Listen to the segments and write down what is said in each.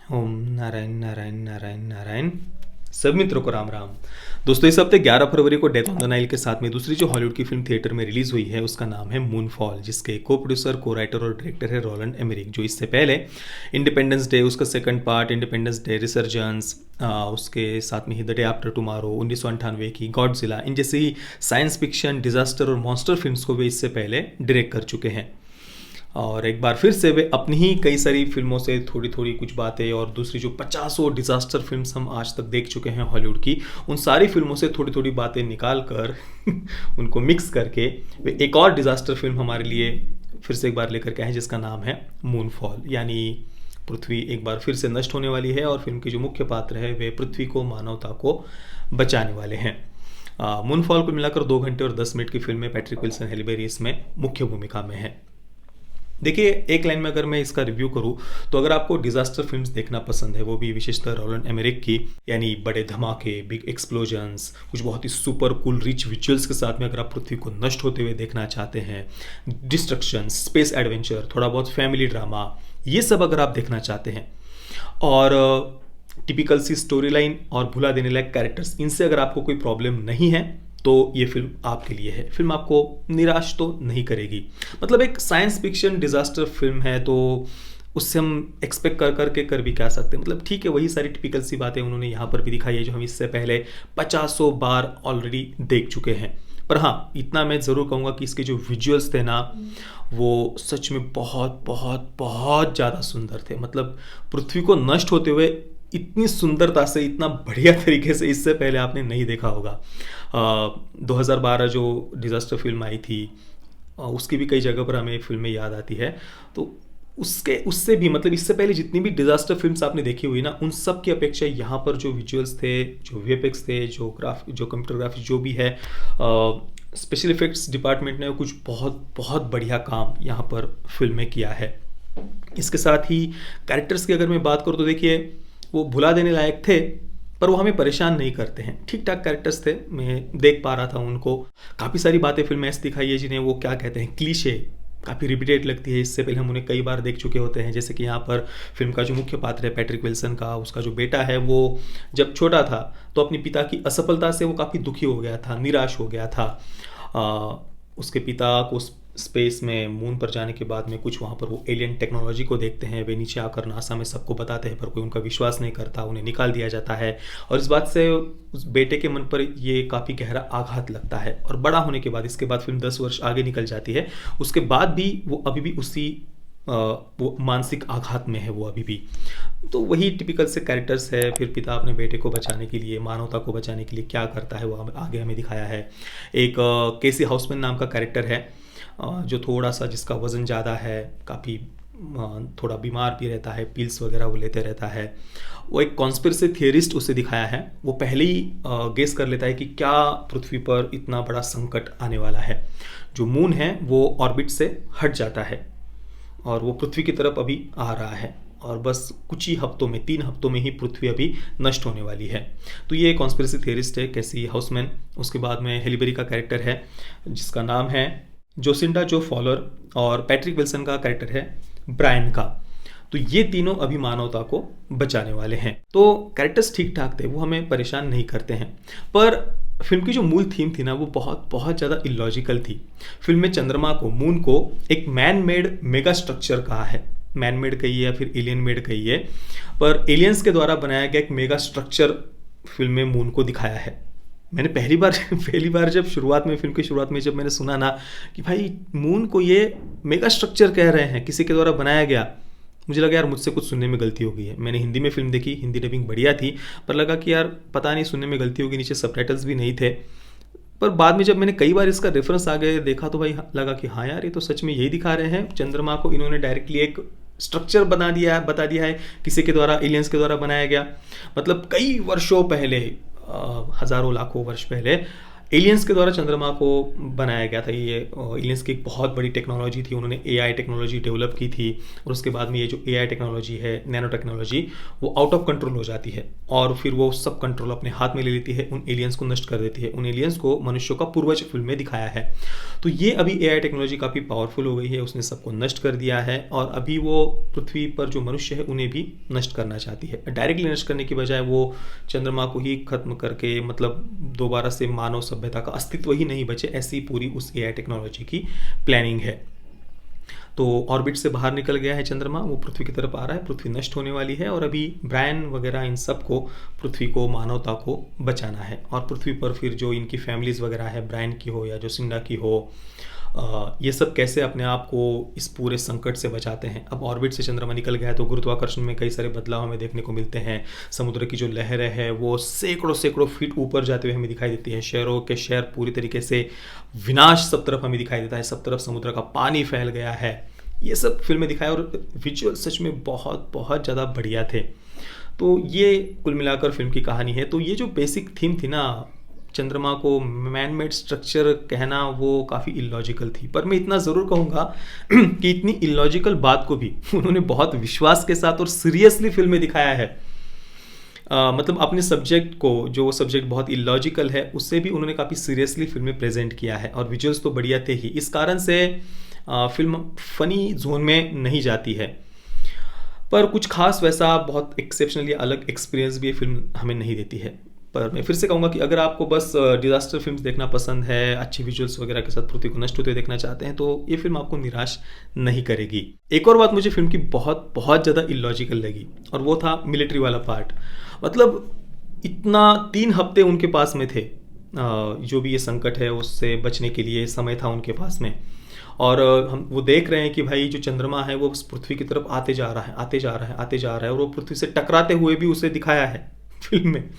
ओम नारायण नारायण नारायण नारायण। सब मित्रों को राम राम। दोस्तों, इस हफ्ते 11 फरवरी को डेथ ऑन द नाइल के साथ में दूसरी जो हॉलीवुड की फिल्म थिएटर में रिलीज हुई है उसका नाम है मूनफॉल, जिसके को प्रोड्यूसर, को राइटर और डायरेक्टर है रोलैंड एमरिक, जो इससे पहले इंडिपेंडेंस डे, उसका second part independence day resurgence, उसके साथ में ही द डे आफ्टर टुमारो 1998 की गॉडजिला, इन जैसी साइंस फिक्शन, डिजास्टर और मॉन्स्टर फिल्म्स को वे इससे पहले डायरेक्ट कर चुके हैं। और एक बार फिर से वे अपनी ही कई सारी फिल्मों से थोड़ी थोड़ी कुछ बातें, और दूसरी जो पचासों डिजास्टर फिल्म्स हम आज तक देख चुके हैं हॉलीवुड की, उन सारी फिल्मों से थोड़ी थोड़ी बातें निकाल कर उनको मिक्स करके वे एक और डिजास्टर फिल्म हमारे लिए फिर से एक बार लेकर के आए, जिसका नाम है मूनफॉल। यानी पृथ्वी एक बार फिर से नष्ट होने वाली है और फिल्म के जो मुख्य पात्र है वे पृथ्वी को, मानवता को बचाने वाले हैं। मूनफॉल को मिलाकर 2 घंटे और 10 मिनट की फिल्म में पैट्रिक विल्सन हैले बेरी इसमें मुख्य भूमिका में है। देखिए, एक लाइन में अगर मैं इसका रिव्यू करूं तो अगर आपको डिजास्टर फिल्म्स देखना पसंद है, वो भी विशेषतः रोलैंड एमरिक की, यानी बड़े धमाके, बिग एक्सप्लोजन्स, कुछ बहुत ही सुपर कूल रिच विजुअल्स के साथ में अगर आप पृथ्वी को नष्ट होते हुए देखना चाहते हैं, डिस्ट्रक्शन, स्पेस एडवेंचर, थोड़ा बहुत फैमिली ड्रामा, ये सब अगर आप देखना चाहते हैं, और टिपिकल सी स्टोरी लाइन और भुला देने लायक कैरेक्टर्स, इनसे अगर आपको कोई प्रॉब्लम नहीं है तो ये फिल्म आपके लिए है। फिल्म आपको निराश तो नहीं करेगी। मतलब एक साइंस फिक्शन डिजास्टर फिल्म है, तो उससे हम एक्सपेक्ट कर करके कर भी क्या सकते हैं। मतलब ठीक है, वही सारी टिपिकल सी बातें उन्होंने यहाँ पर भी दिखाई है जो हम इससे पहले पचासों बार ऑलरेडी देख चुके हैं। पर हाँ, इतना मैं ज़रूर कहूँगा कि इसके जो विजुअल्स थे ना, वो सच में बहुत बहुत बहुत ज़्यादा सुंदर थे। मतलब पृथ्वी को नष्ट होते हुए इतनी सुंदरता से, इतना बढ़िया तरीके से इससे पहले आपने नहीं देखा होगा। 2012 जो डिजास्टर फिल्म आई थी, उसकी भी कई जगह पर हमें फिल्में याद आती है। तो उससे भी, मतलब इससे पहले जितनी भी डिजास्टर फिल्म्स आपने देखी हुई ना, उन सब की अपेक्षा यहाँ पर जो विजुअल्स थे, जो वीएफएक्स थे, जो कंप्यूटर ग्राफिक्स जो भी है, स्पेशल इफेक्ट्स डिपार्टमेंट ने कुछ बहुत बहुत बढ़िया काम यहाँ पर फिल्म में किया है। इसके साथ ही कैरेक्टर्स की अगर मैं बात करूँ तो देखिए, वो भुला देने लायक थे पर वो हमें परेशान नहीं करते हैं। ठीक ठाक कैरेक्टर्स थे, मैं देख पा रहा था उनको। काफ़ी सारी बातें फिल्म में ऐसी दिखाई है जिन्हें वो क्या कहते हैं, क्लीशे, काफ़ी रिपीटेड लगती है। इससे पहले हम उन्हें कई बार देख चुके होते हैं। जैसे कि यहाँ पर फिल्म का जो मुख्य पात्र है पैट्रिक विल्सन का, उसका जो बेटा है, वो जब छोटा था तो अपने पिता की असफलता से वो काफ़ी दुखी हो गया था, निराश हो गया था। उसके पिता को स्पेस में, मून पर जाने के बाद में कुछ वहाँ पर वो एलियन टेक्नोलॉजी को देखते हैं। वे नीचे आकर नासा में सबको बताते हैं, पर कोई उनका विश्वास नहीं करता, उन्हें निकाल दिया जाता है। और इस बात से उस बेटे के मन पर ये काफ़ी गहरा आघात लगता है। और बड़ा होने के बाद, इसके बाद फिल्म 10 वर्ष आगे निकल जाती है, उसके बाद भी वो अभी भी उसी वो मानसिक आघात में है वो अभी भी। तो वही टिपिकल से कैरेक्टर्स है। फिर पिता अपने बेटे को बचाने के लिए, मानवता को बचाने के लिए क्या करता है, वो आगे हमें दिखाया है। एक केसी हाउसमैन नाम का कैरेक्टर है, जो थोड़ा सा, जिसका वज़न ज़्यादा है, काफ़ी थोड़ा बीमार भी रहता है, पिल्स वगैरह वो लेते रहता है। वो एक कॉन्स्पिरेसी थियरिस्ट उसे दिखाया है। वो पहले ही गेस कर लेता है कि क्या पृथ्वी पर इतना बड़ा संकट आने वाला है। जो मून है वो ऑर्बिट से हट जाता है और वो पृथ्वी की तरफ अभी आ रहा है, और बस कुछ ही हफ्तों में, 3 हफ्तों में ही पृथ्वी अभी नष्ट होने वाली है। तो ये कॉन्स्पिरेसी थियरिस्ट है कैसी हाउसमैन। उसके बाद में हेली बेरी का कैरेक्टर है जिसका नाम है जोसिंडा जो फॉलर, और पैट्रिक विल्सन का कैरेक्टर है ब्रायन का। तो ये तीनों अभी मानवता को बचाने वाले हैं। तो कैरेक्टर्स ठीक ठाक थे, वो हमें परेशान नहीं करते हैं। पर फिल्म की जो मूल थीम थी ना, वो बहुत बहुत ज़्यादा इलॉजिकल थी। फिल्म में चंद्रमा को, मून को एक मैन मेड मेगा स्ट्रक्चर कहा है। मैन मेड कही है या फिर एलियन मेड कही है, पर एलियंस के द्वारा बनाया गया एक मेगा स्ट्रक्चर फिल्म में मून को दिखाया है। मैंने पहली बार जब फिल्म की शुरुआत में जब मैंने सुना ना कि भाई मून को ये मेगा स्ट्रक्चर कह रहे हैं, किसी के द्वारा बनाया गया, मुझे लगा यार मुझसे कुछ सुनने में गलती हो गई है। मैंने हिंदी में फिल्म देखी, हिंदी डबिंग बढ़िया थी, पर लगा कि यार पता नहीं सुनने में गलती होगी, नीचे सबटाइटल्स भी नहीं थे। पर बाद में जब मैंने कई बार इसका रेफरेंस आगे देखा तो भाई लगा कि हाँ यार, ये तो सच में यही दिखा रहे हैं। चंद्रमा को इन्होंने डायरेक्टली एक स्ट्रक्चर बता दिया है, किसी के द्वारा, एलियंस के द्वारा बनाया गया। मतलब कई वर्षों पहले, हजारों लाखों वर्ष पहले एलियंस के द्वारा चंद्रमा को बनाया गया था। ये एलियंस की एक बहुत बड़ी टेक्नोलॉजी थी, उन्होंने एआई टेक्नोलॉजी डेवलप की थी और उसके बाद में ये जो एआई टेक्नोलॉजी है, नैनो टेक्नोलॉजी, वो आउट ऑफ कंट्रोल हो जाती है और फिर वो सब कंट्रोल अपने हाथ में ले लेती है, उन एलियंस को नष्ट कर देती है। उन एलियंस को मनुष्यों का पूर्वज फिल्म में दिखाया है। तो ये अभी एआई टेक्नोलॉजी काफ़ी पावरफुल हो गई है, उसने सबको नष्ट कर दिया है और अभी वो पृथ्वी पर जो मनुष्य है उन्हें भी नष्ट करना चाहती है। डायरेक्टली नष्ट करने की बजाय वो चंद्रमा को ही खत्म करके, मतलब दोबारा से मानव सभ्यता का अस्तित्व ही नहीं बचे, ऐसी पूरी उस एआई टेक्नोलॉजी की प्लानिंग है। तो ऑर्बिट से बाहर निकल गया है चंद्रमा, वो पृथ्वी की तरफ आ रहा है, पृथ्वी नष्ट होने वाली है और अभी ब्रायन वगैरह इन सब को, पृथ्वी को, मानवता को बचाना है। और पृथ्वी पर फिर जो इनकी फैमिलीज वगैरह है, ब्रायन की हो या जो सिंडा की हो, ये सब कैसे अपने आप को इस पूरे संकट से बचाते हैं। अब ऑर्बिट से चंद्रमा निकल गया है तो गुरुत्वाकर्षण में कई सारे बदलाव हमें देखने को मिलते हैं। समुद्र की जो लहरें है वो सैकड़ों सैकड़ों फीट ऊपर जाते हुए हमें दिखाई देती है। शहरों के शहर पूरी तरीके से विनाश सब तरफ हमें दिखाई देता है, सब तरफ समुद्र का पानी फैल गया है। ये सब फिल्में दिखाए और विजुअल सच में बहुत बहुत ज़्यादा बढ़िया थे। तो ये कुल मिलाकर फिल्म की कहानी है। तो ये जो बेसिक थीम थी ना, चंद्रमा को मैन मेड स्ट्रक्चर कहना, वो काफ़ी इलॉजिकल थी। पर मैं इतना ज़रूर कहूँगा कि इतनी इलॉजिकल बात को भी उन्होंने बहुत विश्वास के साथ और सीरियसली फिल्म में दिखाया है। मतलब अपने सब्जेक्ट को, जो सब्जेक्ट बहुत इलॉजिकल है, उससे भी उन्होंने काफ़ी सीरियसली फिल्म में प्रेजेंट किया है और विजुअल्स तो बढ़िया थे ही। इस कारण से फिल्म फनी जोन में नहीं जाती है, पर कुछ खास वैसा बहुत एक्सेप्शनली अलग एक्सपीरियंस भी ये फिल्म हमें नहीं देती है। पर मैं फिर से कहूँगा कि अगर आपको बस डिजास्टर फिल्म्स देखना पसंद है, अच्छी विजुअल्स वगैरह के साथ पृथ्वी को नष्ट होते देखना चाहते हैं, तो ये फिल्म आपको निराश नहीं करेगी। एक और बात मुझे फिल्म की बहुत बहुत ज़्यादा इलॉजिकल लगी और वो था मिलिट्री वाला पार्ट। मतलब इतना 3 हफ्ते उनके पास में थे, जो भी ये संकट है उससे बचने के लिए समय था उनके पास में, और हम वो देख रहे हैं कि भाई जो चंद्रमा है वो पृथ्वी की तरफ आते जा रहा है, आते जा रहा है, आते जा रहा है, और वो पृथ्वी से टकराते हुए भी उसे दिखाया है फिल्म में,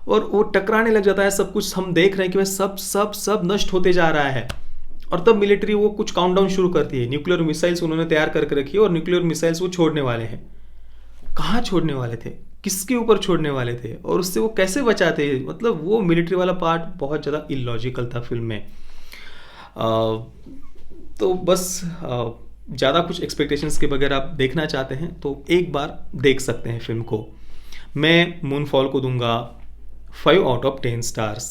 और वो टकराने लग जाता है। सब कुछ हम देख रहे हैं कि भाई सब सब सब नष्ट होते जा रहा है। और तब मिलिट्री वो कुछ काउंटडाउन शुरू करती है। न्यूक्लियर मिसाइल्स उन्होंने तैयार करके रखी है और न्यूक्लियर मिसाइल्स वो छोड़ने वाले हैं। कहाँ छोड़ने वाले थे, किसके ऊपर छोड़ने वाले थे, और उससे वो कैसे बचाते हैं। मतलब वो मिलिट्री वाला पार्ट बहुत ज़्यादा इलॉजिकल था फिल्म में। तो बस ज़्यादा कुछ एक्सपेक्टेशंस के बगैर आप देखना चाहते हैं तो एक बार देख सकते हैं फिल्म को। मैं मूनफॉल को दूंगा 5 out of 10 stars.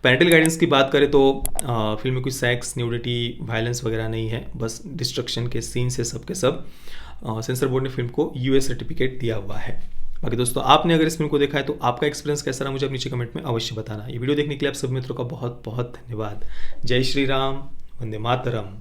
Parental guidance की बात करें तो फिल्म में कुछ सेक्स, न्यूडिटी, वायलेंस वगैरह नहीं है, बस डिस्ट्रक्शन के सीन से सब के सब। सेंसर बोर्ड ने फिल्म को यूएस सर्टिफिकेट दिया हुआ है। बाकी दोस्तों, आपने अगर इस फिल्म को देखा है तो आपका एक्सपीरियंस कैसा रहा मुझे नीचे कमेंट में अवश्य बताना। ये वीडियो देखने के लिए आप सभी मित्रों का बहुत बहुत धन्यवाद। जय श्री राम, वंदे मातरम।